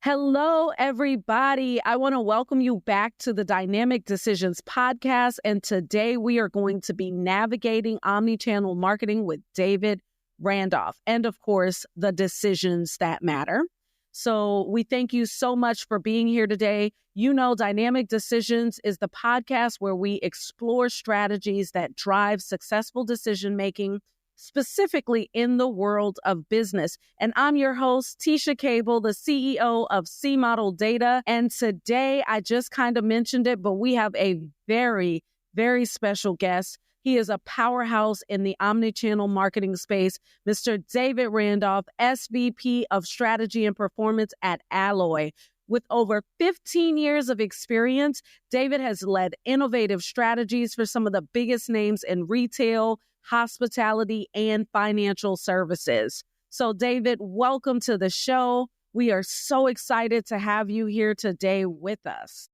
Hello, everybody. I want to welcome you back to the Dynamic Decisions podcast. And today we are going to be navigating omnichannel marketing with David Randolph and, of course, the decisions that matter. So we thank you so much for being here today. You know, Dynamic Decisions is the podcast where we explore strategies that drive successful decision-making, specifically in the world of business. And I'm your host, Tisha Cable, the CEO of C Model Data. And today, I just kind of mentioned it, but we have a very, very special guest. He is a powerhouse in the omnichannel marketing space, Mr. David Randolph, SVP of Strategy and Performance at Alloy. With over 15 years of experience, David has led innovative strategies for some of the biggest names in retail, hospitality, and financial services. So, David, welcome to the show. We are so excited to have you here today with us.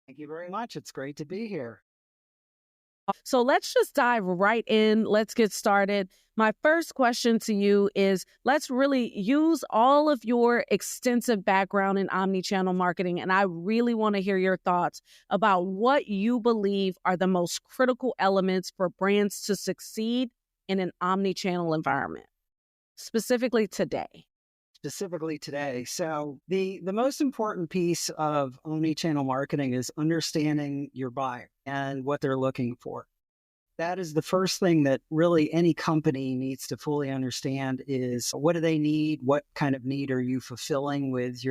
Thank you very much. It's great to be here. So let's just dive right in. Let's get started. My first question to you is, let's really use all of your extensive background in omnichannel marketing. And I really want to hear your thoughts about what you believe are the most critical elements for brands to succeed in an omnichannel environment, specifically today. So the most important piece of omnichannel marketing is understanding your buyer and what they're looking for. That is the first thing that really any company needs to fully understand is, what do they need? What kind of need are you fulfilling with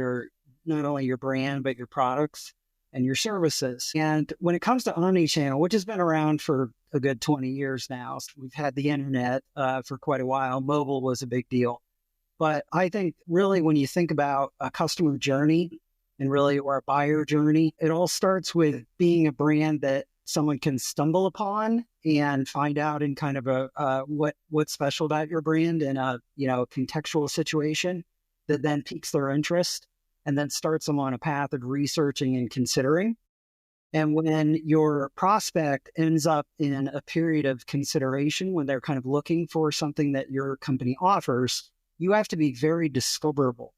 not only your brand, but your products and your services? And when it comes to omnichannel, which has been around for a good 20 years now, we've had the internet for quite a while. Mobile was a big deal. But I think really when you think about a customer journey or a buyer journey, it all starts with being a brand that someone can stumble upon and find out in kind of what's special about your brand in a contextual situation that then piques their interest and then starts them on a path of researching and considering. And when your prospect ends up in a period of consideration, when they're kind of looking for something that your company offers, you have to be very discoverable.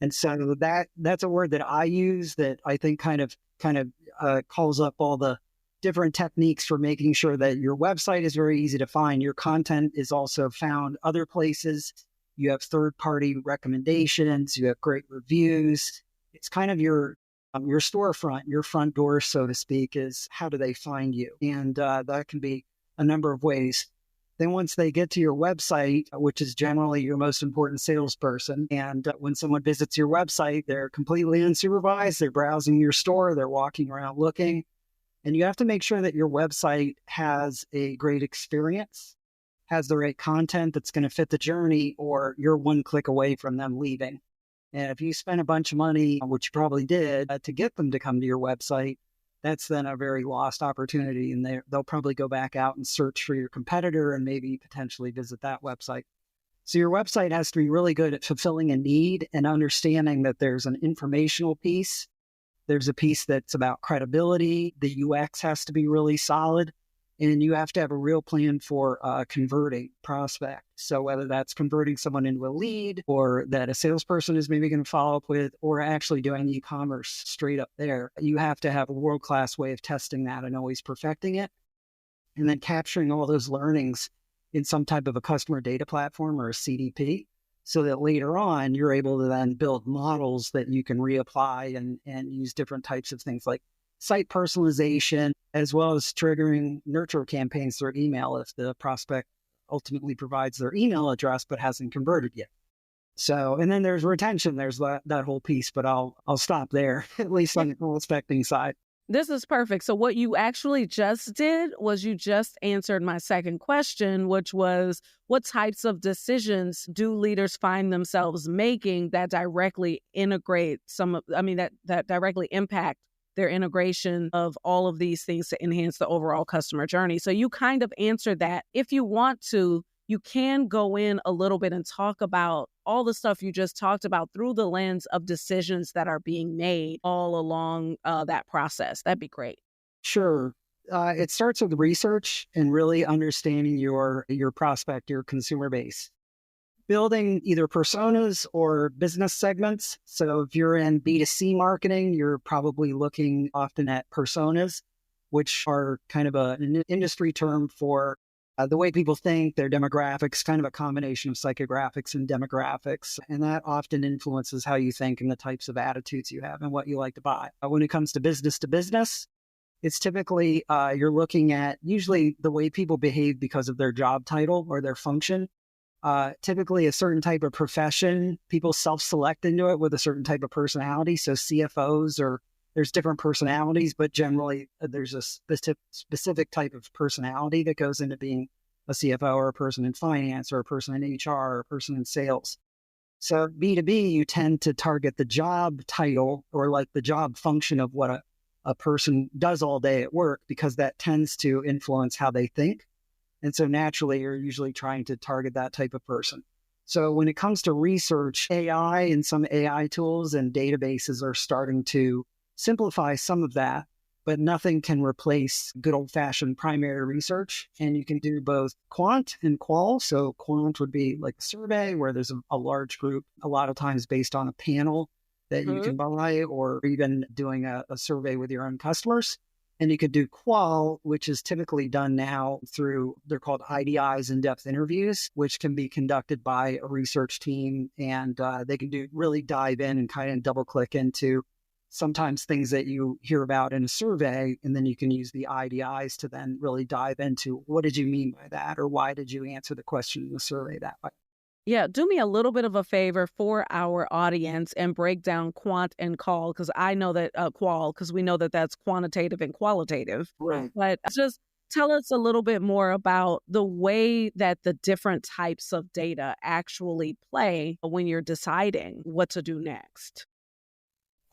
And so that's a word that I use that I think kind of calls up all the different techniques for making sure that your website is very easy to find. Your content is also found other places. You have third-party recommendations. You have great reviews. It's kind of your storefront, your front door, so to speak, is how do they find you? And that can be a number of ways. Then once they get to your website, which is generally your most important salesperson, and when someone visits your website, they're completely unsupervised, they're browsing your store, they're walking around looking, and you have to make sure that your website has a great experience, has the right content that's going to fit the journey, or you're one click away from them leaving. And if you spend a bunch of money, which you probably did, to get them to come to your website, that's then a very lost opportunity, and they'll probably go back out and search for your competitor and maybe potentially visit that website. So your website has to be really good at fulfilling a need and understanding that there's an informational piece. There's a piece that's about credibility. The UX has to be really solid, and you have to have a real plan for converting prospect. So whether that's converting someone into a lead, or that a salesperson is maybe going to follow up with, or actually doing e-commerce straight up there, you have to have a world-class way of testing that and always perfecting it. And then capturing all those learnings in some type of a customer data platform or a CDP, so that later on you're able to then build models that you can reapply and use different types of things like site personalization, as well as triggering nurture campaigns through email if the prospect ultimately provides their email address but hasn't converted yet. So, and then there's retention, there's that whole piece, but I'll stop there, at least on the prospecting side. This is perfect. So what you actually just did was you just answered my second question, which was, what types of decisions do leaders find themselves making that directly integrate that directly impact their integration of all of these things to enhance the overall customer journey? So you kind of answered that. If you want to, you can go in a little bit and talk about all the stuff you just talked about through the lens of decisions that are being made all along that process. That'd be great. Sure. It starts with research and really understanding your prospect, your consumer base. building either personas or business segments. So if you're in B2C marketing, you're probably looking often at personas, which are kind of an industry term for the way people think, their demographics, kind of a combination of psychographics and demographics. And that often influences how you think and the types of attitudes you have and what you like to buy. When it comes to business, it's typically you're looking at usually the way people behave because of their job title or their function. Typically a certain type of profession, people self-select into it with a certain type of personality. So CFOs or there's different personalities, but generally there's a specific type of personality that goes into being a CFO or a person in finance or a person in HR or a person in sales. So B2B, you tend to target the job title or like the job function of what a person does all day at work, because that tends to influence how they think. And so naturally, you're usually trying to target that type of person. So when it comes to research, AI and some AI tools and databases are starting to simplify some of that, but nothing can replace good old-fashioned primary research. And you can do both quant and qual. So quant would be like a survey where there's a large group, a lot of times based on a panel that you can buy, or even doing a survey with your own customers. And you could do qual, which is typically done now through, they're called IDIs, in-depth interviews, which can be conducted by a research team. And they can really dive in and kind of double click into sometimes things that you hear about in a survey. And then you can use the IDIs to then really dive into what did you mean by that? Or why did you answer the question in the survey that way? Yeah, do me a little bit of a favor for our audience and break down quant and qual, because I know that qual, because we know that that's quantitative and qualitative. Right. But just tell us a little bit more about the way that the different types of data actually play when you're deciding what to do next.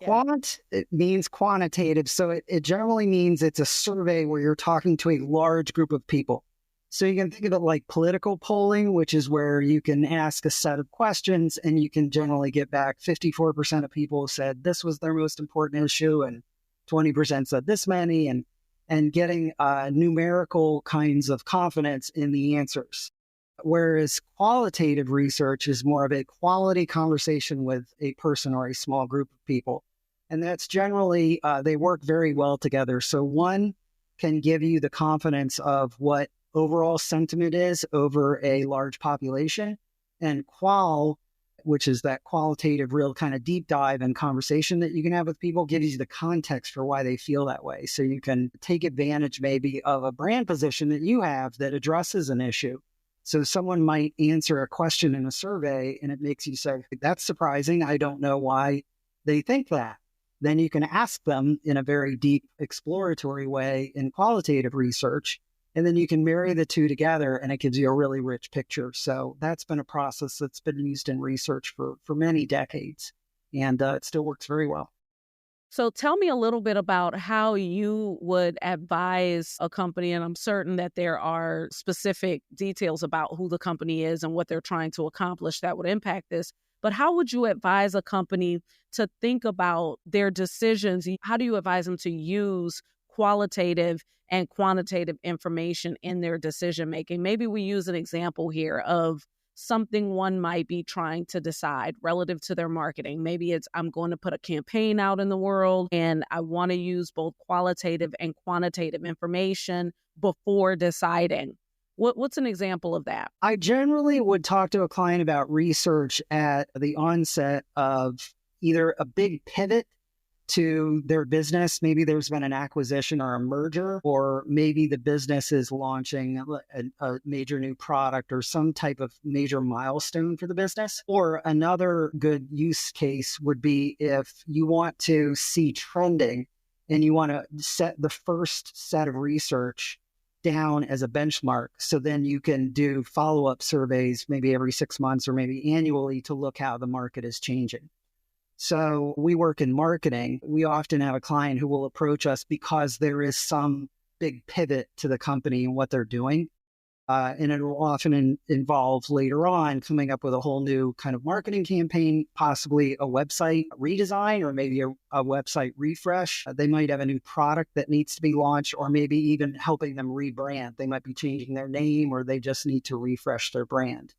Quant, it means quantitative. So it generally means it's a survey where you're talking to a large group of people. So you can think of it like political polling, which is where you can ask a set of questions and you can generally get back 54% of people said this was their most important issue and 20% said this many, and getting numerical kinds of confidence in the answers. Whereas qualitative research is more of a quality conversation with a person or a small group of people. And that's generally, they work very well together. So one can give you the confidence of what overall sentiment is over a large population. And qual, which is that qualitative, real kind of deep dive and conversation that you can have with people, gives you the context for why they feel that way. So you can take advantage maybe of a brand position that you have that addresses an issue. So someone might answer a question in a survey and it makes you say, that's surprising. I don't know why they think that. Then you can ask them in a very deep exploratory way in qualitative research. And then you can marry the two together and it gives you a really rich picture. So that's been a process that's been used in research for many decades. And it still works very well. So tell me a little bit about how you would advise a company, and I'm certain that there are specific details about who the company is and what they're trying to accomplish that would impact this. But how would you advise a company to think about their decisions? How do you advise them to use qualitative and quantitative information in their decision making? Maybe we use an example here of something one might be trying to decide relative to their marketing. Maybe it's, I'm going to put a campaign out in the world and I want to use both qualitative and quantitative information before deciding. What's an example of that? I generally would talk to a client about research at the onset of either a big pivot to their business. Maybe there's been an acquisition or a merger, or maybe the business is launching a major new product or some type of major milestone for the business. Or another good use case would be if you want to see trending and you want to set the first set of research down as a benchmark. So then you can do follow-up surveys, maybe every 6 months or maybe annually, to look how the market is changing. So we work in marketing. We often have a client who will approach us because there is some big pivot to the company and what they're doing. And it will often involve later on coming up with a whole new kind of marketing campaign, possibly a website redesign or maybe a website refresh. They might have a new product that needs to be launched, or maybe even helping them rebrand. They might be changing their name or they just need to refresh their brand.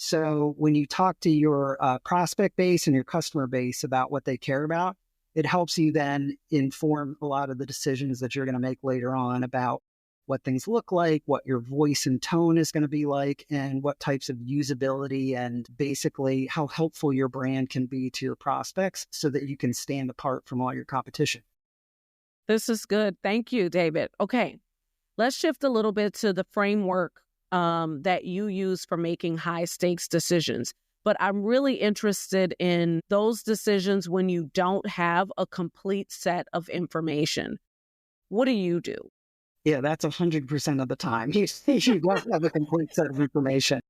So when you talk to your prospect base and your customer base about what they care about, it helps you then inform a lot of the decisions that you're going to make later on about what things look like, what your voice and tone is going to be like, and what types of usability and basically how helpful your brand can be to your prospects so that you can stand apart from all your competition. This is good. Thank you, David. Okay, let's shift a little bit to the framework that you use for making high stakes decisions. But I'm really interested in those decisions when you don't have a complete set of information. What do you do? Yeah, that's 100% of the time. You don't have a complete set of information.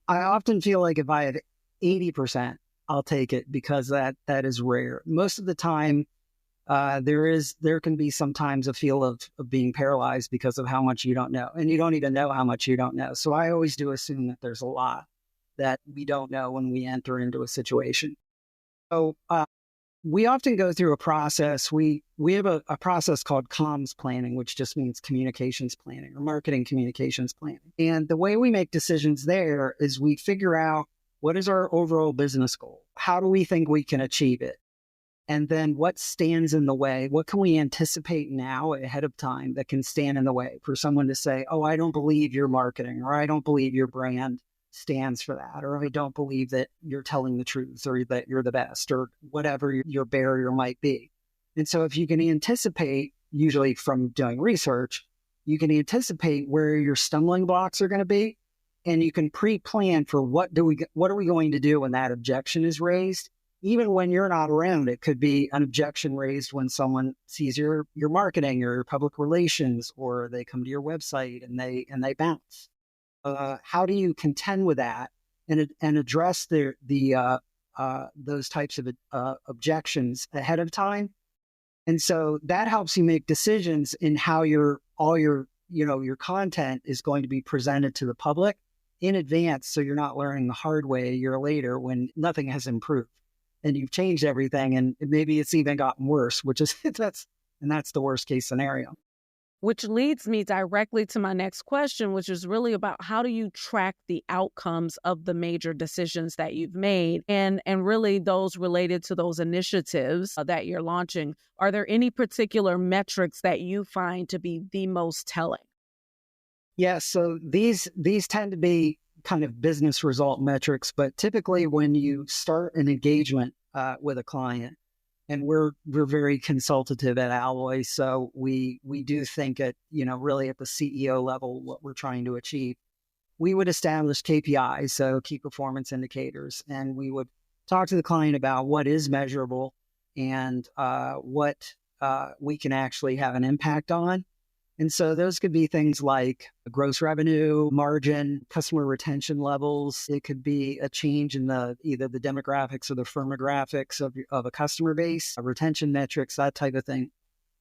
I often feel like if I have 80%, I'll take it because that is rare. Most of the time, there can be sometimes a feel of being paralyzed because of how much you don't know, and you don't even know how much you don't know. So I always do assume that there's a lot that we don't know when we enter into a situation. So we often go through a process. We have a process called comms planning, which just means communications planning or marketing communications planning. And the way we make decisions there is we figure out what is our overall business goal? How do we think we can achieve it? And then what stands in the way? What can we anticipate now ahead of time that can stand in the way for someone to say, oh, I don't believe your marketing, or I don't believe your brand stands for that, or I don't believe that you're telling the truth, or that you're the best, or whatever your barrier might be. And so if you can anticipate, usually from doing research, you can anticipate where your stumbling blocks are going to be, and you can pre-plan for what are we going to do when that objection is raised. Even when you're not around, it could be an objection raised when someone sees your marketing or your public relations, or they come to your website and they bounce. How do you contend with that and address those types of objections ahead of time? And so that helps you make decisions in how your content is going to be presented to the public in advance, so you're not learning the hard way a year later when nothing has improved and you've changed everything, and maybe it's even gotten worse, which is that's the worst case scenario. Which leads me directly to my next question, which is really about how do you track the outcomes of the major decisions that you've made and really those related to those initiatives that you're launching. Are there any particular metrics that you find to be the most telling? Yeah, so these tend to be kind of business result metrics, but typically when you start an engagement with a client, and we're very consultative at Alloy, so we do think at really at the CEO level what we're trying to achieve. We would establish KPIs, so key performance indicators, and we would talk to the client about what is measurable and what we can actually have an impact on. And so those could be things like gross revenue, margin, customer retention levels. It could be a change in either the demographics or the firmographics of a customer base, retention metrics, that type of thing.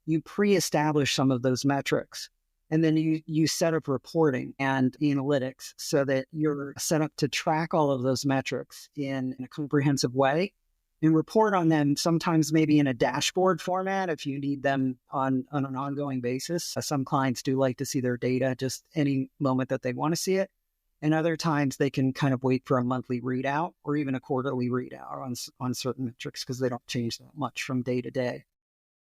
You pre-establish some of those metrics, and then you set up reporting and analytics so that you're set up to track all of those metrics in a comprehensive way and report on them, sometimes maybe in a dashboard format if you need them on an ongoing basis. Some clients do like to see their data just any moment that they want to see it. And other times they can kind of wait for a monthly readout or even a quarterly readout on certain metrics because they don't change that much from day to day.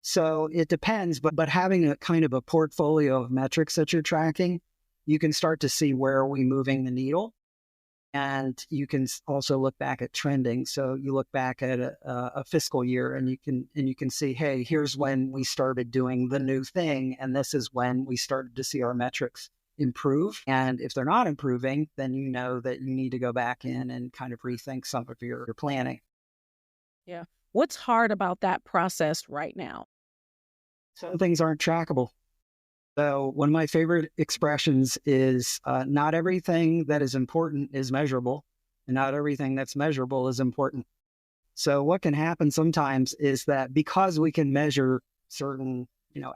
So it depends, but having a kind of a portfolio of metrics that you're tracking, you can start to see where are we moving the needle. And you can also look back at trending. So you look back at a fiscal year and you can see, hey, here's when we started doing the new thing. And this is when we started to see our metrics improve. And if they're not improving, then you know that you need to go back in and kind of rethink some of your planning. Yeah. What's hard about that process right now? Some things aren't trackable. So one of my favorite expressions is not everything that is important is measurable, and not everything that's measurable is important. So what can happen sometimes is that because we can measure certain,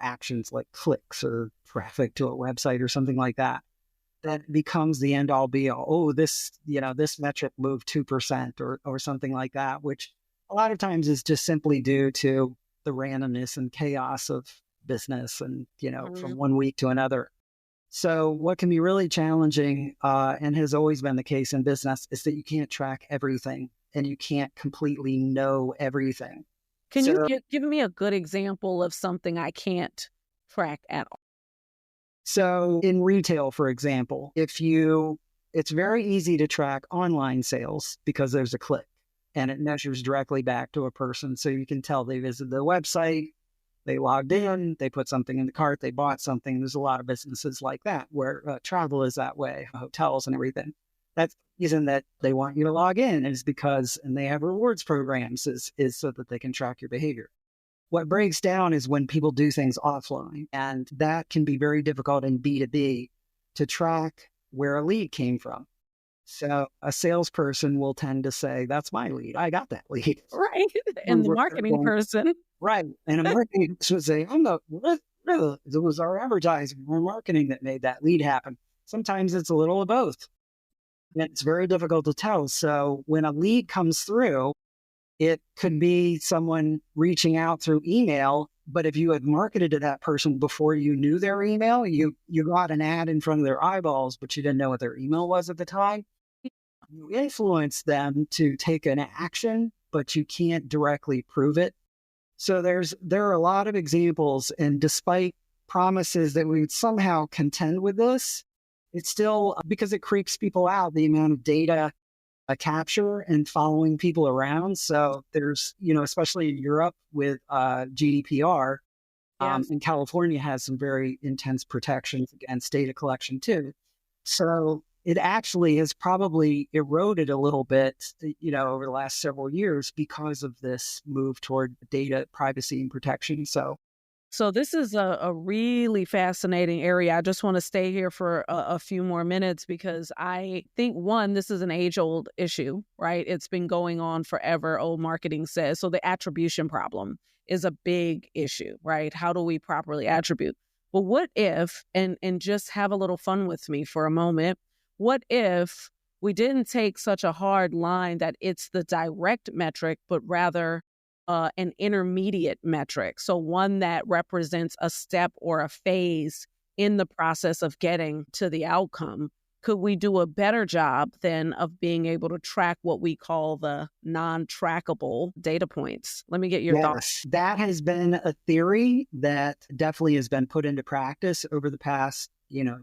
actions like clicks or traffic to a website or something like that, that becomes the end all be all. Oh, this metric moved 2% or something like that, which a lot of times is just simply due to the randomness and chaos of business and, from one week to another. So what can be really challenging, and has always been the case in business, is that you can't track everything and you can't completely know everything. Can you So, give me a good example of something I can't track at all? so in retail, for example, it's very easy to track online sales because there's a click and it measures directly back to a person. So you can tell they visited the website, they logged in, they put something in the cart, they bought something. There's a lot of businesses like that where travel is that way, hotels and everything. That's the reason that they want you to log in is because, and they have rewards programs is so that they can track your behavior. What breaks down is when people do things offline, and that can be very difficult in B2B to track where a lead came from. So a salesperson will tend to say, that's my lead. I got that lead. Right. And the marketing person. Right. And a marketing person would say, it was our advertising or marketing that made that lead happen. Sometimes it's a little of both. And it's very difficult to tell. So when a lead comes through, it could be someone reaching out through email, but if you had marketed to that person before you knew their email, you got an ad in front of their eyeballs, but you didn't know what their email was at the time. You influence them to take an action, but you can't directly prove it. So there are a lot of examples, and despite promises that we would somehow contend with this, it's still, because it creeps people out, the amount of data capture and following people around. So there's, especially in Europe with GDPR, Yes. and California has some very intense protections against data collection too. So it actually has probably eroded a little bit, over the last several years because of this move toward data privacy and protection. So this is a really fascinating area. I just want to stay here for a few more minutes because I think, one, this is an age-old issue, right? It's been going on forever, old marketing says. So the attribution problem is a big issue, right? How do we properly attribute? But what if, and just have a little fun with me for a moment, what if we didn't take such a hard line that it's the direct metric, but rather an intermediate metric. So one that represents a step or a phase in the process of getting to the outcome. Could we do a better job then of being able to track what we call the non-trackable data points? Let me get your thoughts. yes, that has been a theory that definitely has been put into practice over the past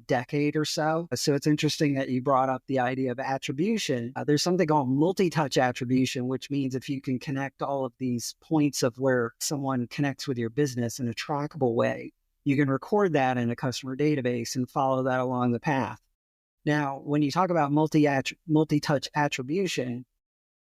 decade or so. So it's interesting that you brought up the idea of attribution. There's something called multi-touch attribution, which means if you can connect all of these points of where someone connects with your business in a trackable way, you can record that in a customer database and follow that along the path. Now, when you talk about multi-touch attribution,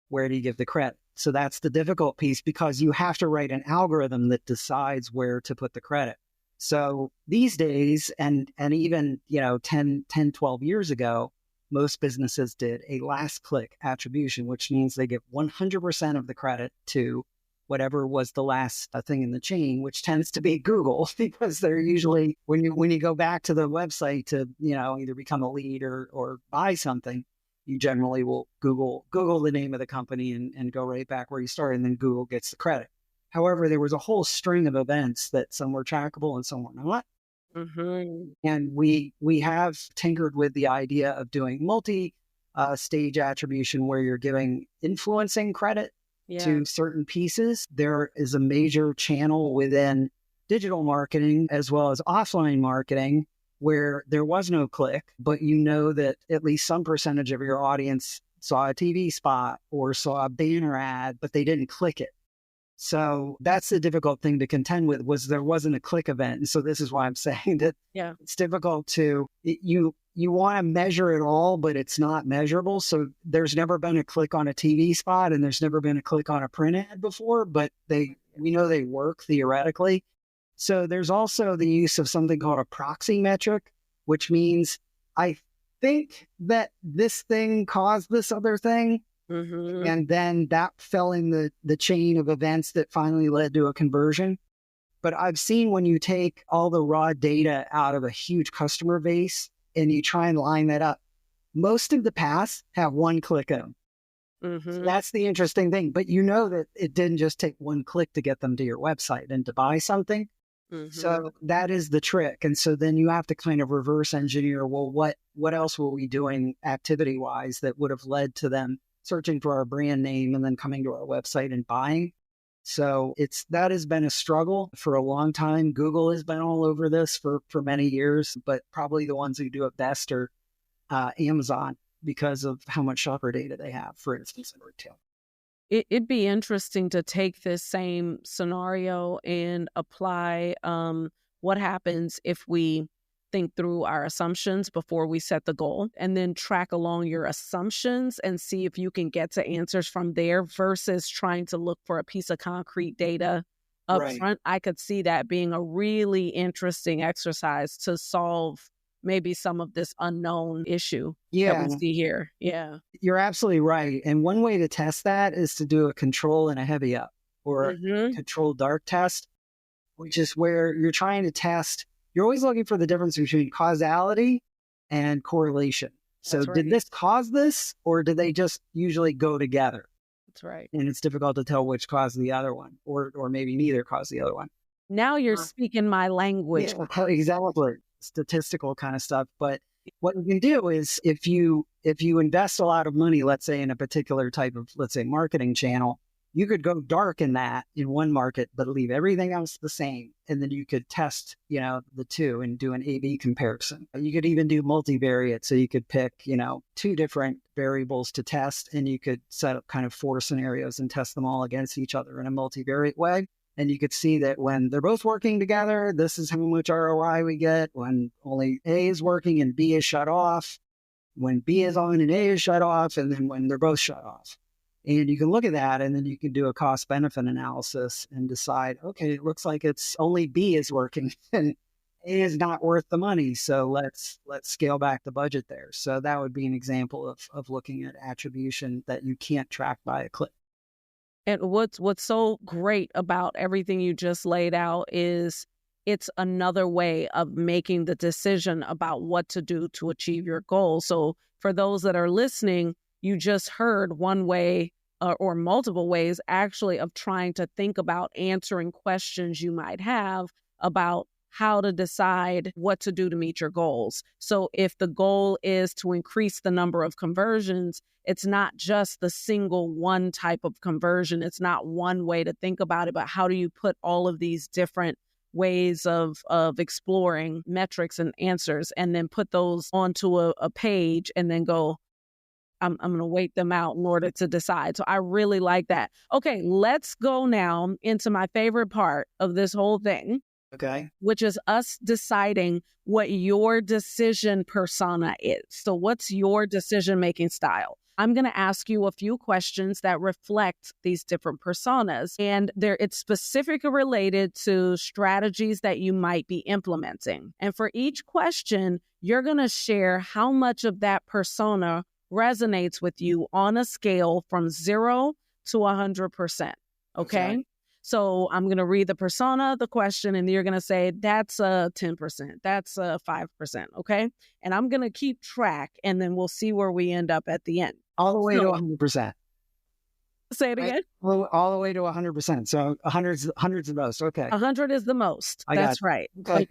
where do you give the credit? So that's the difficult piece because you have to write an algorithm that decides where to put the credit. So these days, and even 10, 12 years ago, most businesses did a last click attribution, which means they give 100% of the credit to whatever was the last thing in the chain, which tends to be Google, because they're usually, when you go back to the website to either become a lead or buy something, you generally will Google the name of the company and go right back where you started, and then Google gets the credit. However, there was a whole string of events that some were trackable and some were not. Mm-hmm. And we have tinkered with the idea of doing multi-stage attribution where you're giving influencing credit to certain pieces. There is a major channel within digital marketing as well as offline marketing where there was no click, but that at least some percentage of your audience saw a TV spot or saw a banner ad, but they didn't click it. So that's the difficult thing to contend with, was there wasn't a click event. And so this is why I'm saying that it's difficult you want to measure it all, but it's not measurable. So there's never been a click on a TV spot and there's never been a click on a print ad before, but we know they work theoretically. So there's also the use of something called a proxy metric, which means I think that this thing caused this other thing. Mm-hmm. And then that fell in the chain of events that finally led to a conversion. But I've seen when you take all the raw data out of a huge customer base and you try and line that up, most of the paths have one click in them. Mm-hmm. So that's the interesting thing. But that it didn't just take one click to get them to your website and to buy something. So that is the trick. And so then you have to kind of reverse engineer, well, what else were we doing activity wise that would have led to them searching for our brand name and then coming to our website and buying? So that has been a struggle for a long time. Google has been all over this for many years, but probably the ones who do it best are Amazon, because of how much shopper data they have, for instance, in retail. It'd be interesting to take this same scenario and apply what happens if we think through our assumptions before we set the goal, and then track along your assumptions and see if you can get to answers from there versus trying to look for a piece of concrete data up front. I could see that being a really interesting exercise to solve maybe some of this unknown issue that we see here. Yeah. You're absolutely right. And one way to test that is to do a control and a heavy up, or a control dark test, which is where you're trying to test. You're always looking for the difference between causality and correlation. So did this cause this, or did they just usually go together? That's right. And it's difficult to tell which caused the other one, or maybe neither caused the other one. Now you're speaking my language. Yeah, exactly. Statistical kind of stuff. But what you can do is if you invest a lot of money, let's say in a particular type of, let's say, marketing channel, you could go dark in that in one market, but leave everything else the same. And then you could test, the two and do an A/B comparison. You could even do multivariate. So you could pick, two different variables to test, and you could set up kind of 4 scenarios and test them all against each other in a multivariate way. And you could see that when they're both working together, this is how much ROI we get. When only A is working and B is shut off, when B is on and A is shut off, and then when they're both shut off. And you can look at that, and then you can do a cost benefit analysis and decide, okay, it looks like it's only B is working and A is not worth the money. So let's scale back the budget there. So that would be an example of looking at attribution that you can't track by a click. And what's so great about everything you just laid out is it's another way of making the decision about what to do to achieve your goal. So for those that are listening, you just heard one way or multiple ways actually of trying to think about answering questions you might have about how to decide what to do to meet your goals. So if the goal is to increase the number of conversions, it's not just the single one type of conversion. It's not one way to think about it, but how do you put all of these different ways of exploring metrics and answers, and then put those onto a page and then go, I'm going to wait them out in order to decide. So I really like that. Okay, let's go now into my favorite part of this whole thing. Okay. Which is us deciding what your decision persona is. So what's your decision-making style? I'm going to ask you a few questions that reflect these different personas, and it's specifically related to strategies that you might be implementing. And for each question, you're going to share how much of that persona resonates with you on a scale from 0 to 100%. Okay? So I'm going to read the persona, the question, and you're going to say, that's a 10%, that's a 5%, okay? And I'm going to keep track, and then we'll see where we end up at the end. All the way to 100%. Say it again? All the way to 100%. So 100's the most, okay. 100 is the most. That's right. Okay.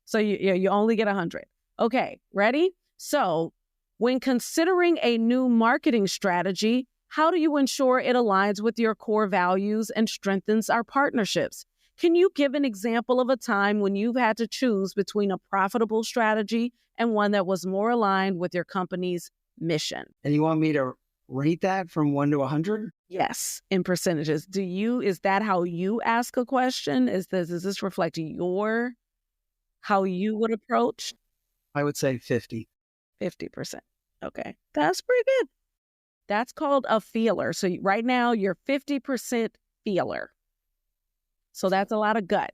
So you only get 100. Okay, ready? So when considering a new marketing strategy, how do you ensure it aligns with your core values and strengthens our partnerships? Can you give an example of a time when you've had to choose between a profitable strategy and one that was more aligned with your company's mission? And you want me to rate that from 1 to 100? Yes, in percentages. Is that how you ask a question? Does this reflect how you would approach? I would say 50. 50%. Okay, that's pretty good. That's called a feeler. So right now you're 50% feeler. So that's a lot of gut.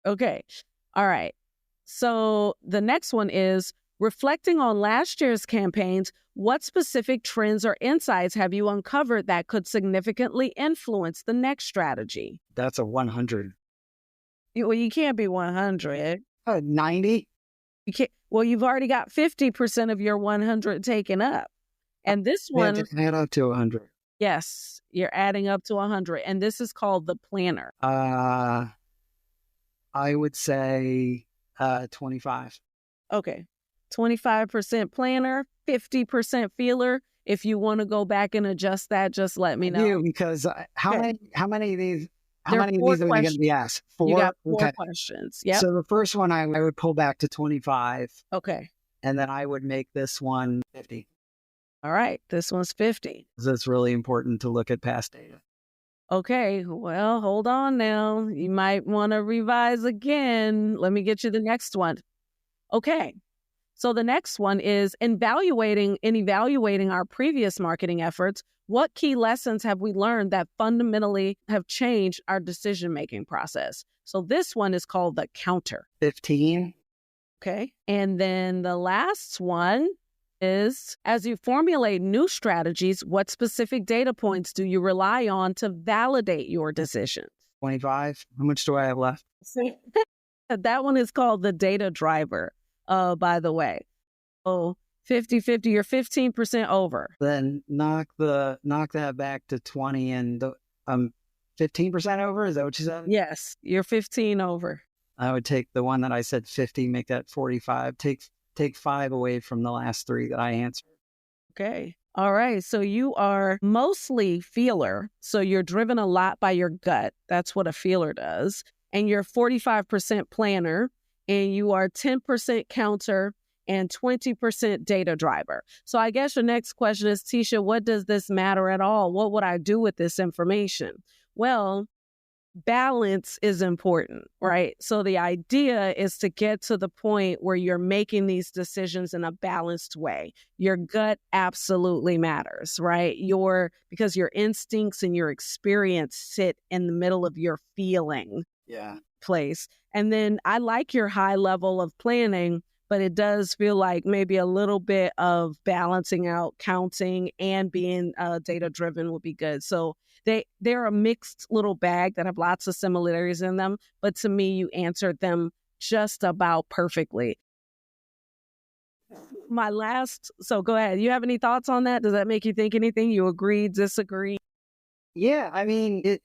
Okay. All right. So the next one is reflecting on last year's campaigns. What specific trends or insights have you uncovered that could significantly influence the next strategy? That's a 100. Well, you can't be 100. 90. You can't. Well, you've already got 50% of your 100 taken up. And this one... just add up to 100. Yes, you're adding up to 100. And this is called the planner. I would say 25. Okay. 25% planner, 50% feeler. If you want to go back and adjust that, just let me I know. do, because Okay. how many of these There are 4 are we going to be questions. asked? You 4? got 4 Okay. questions. Yep. So the first one I would pull back to 25, Okay. and then I would make this one 50. All right. This one's 50. Because it's really important to look at past data. Okay. Well, hold on now. You might want to revise again. Let me get you the next one. Okay. So the next one is evaluating our previous marketing efforts. What key lessons have we learned that fundamentally have changed our decision-making process? So this one is called the counter. 15. Okay. And then the last one is, as you formulate new strategies, what specific data points do you rely on to validate your decisions? 25. How much do I have left? That one is called the data driver, by the way. Oh, 50-50, you're 15% over. Then knock that back to 20 and 15% over. Is that what you said? Yes, you're 15 over. I would take the one that I said 50, make that 45. Take 5 away from the last 3 that I answered. Okay. All right. So you are mostly feeler. So you're driven a lot by your gut. That's what a feeler does. And you're 45% planner, and you are 10% counter and 20% data driver. So I guess your next question is, Tisha, what does this matter at all? What would I do with this information? Well, balance is important, right? So the idea is to get to the point where you're making these decisions in a balanced way. Your gut absolutely matters, right? Because your instincts and your experience sit in the middle of your feeling place. And then I like your high level of planning, but it does feel like maybe a little bit of balancing out counting and being data driven would be good. So they're a mixed little bag that have lots of similarities in them, but to me, you answered them just about perfectly. So go ahead. You have any thoughts on that? Does that make you think anything? You agree, disagree? Yeah, I mean,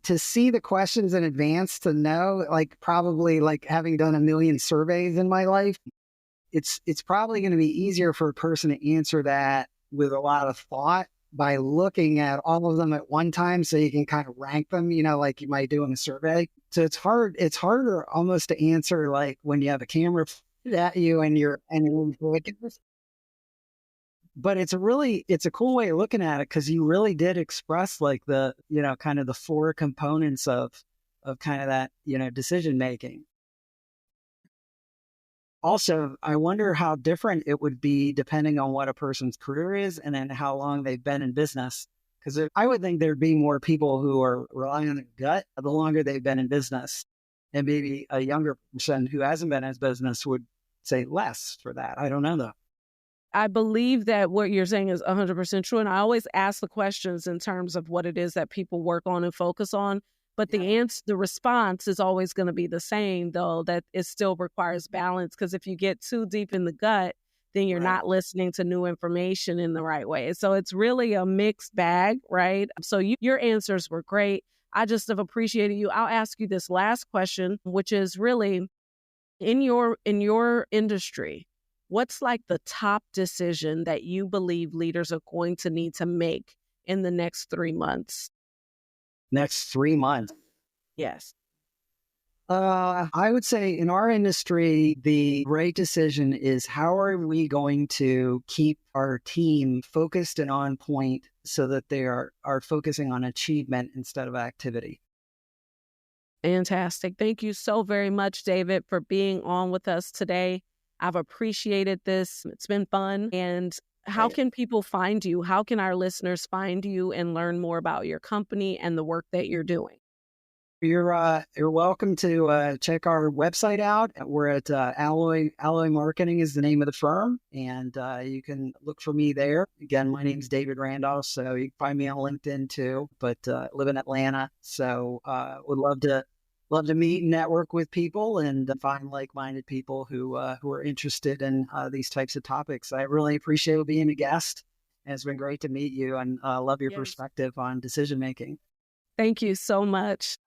to see the questions in advance, to know, like, probably like having done a million surveys in my life, it's probably going to be easier for a person to answer that with a lot of thought by looking at all of them at one time, so you can kind of rank them, like you might do in a survey. So it's harder almost to answer like when you have a camera at you and you're looking. But it's a cool way of looking at it, because you really did express like the, kind of the 4 components of kind of that, decision making. Also, I wonder how different it would be depending on what a person's career is and then how long they've been in business. Because I would think there'd be more people who are relying on their gut the longer they've been in business. And maybe a younger person who hasn't been in business would say less for that. I don't know, though. I believe that what you're saying is 100% true. And I always ask the questions in terms of what it is that people work on and focus on. But the response is always going to be the same, though, that it still requires balance. Because if you get too deep in the gut, then you're not listening to new information in the right way. So it's really a mixed bag, right? So your answers were great. I just have appreciated you. I'll ask you this last question, which is really, in your industry, what's like the top decision that you believe leaders are going to need to make in the next 3 months? Next 3 months. Yes. I would say in our industry, the great decision is, how are we going to keep our team focused and on point so that they are focusing on achievement instead of activity. Fantastic. Thank you so very much, David, for being on with us today. I've appreciated this. It's been fun. And how can people find you? How can our listeners find you and learn more about your company and the work that you're doing? You're welcome to check our website out. We're at Alloy Marketing is the name of the firm, and you can look for me there. Again, my name is David Randolph, so you can find me on LinkedIn too. But live in Atlanta, so would love to meet and network with people and find like-minded people who are interested in these types of topics. I really appreciate being a guest. It's been great to meet you, and love your perspective on decision making. Thank you so much.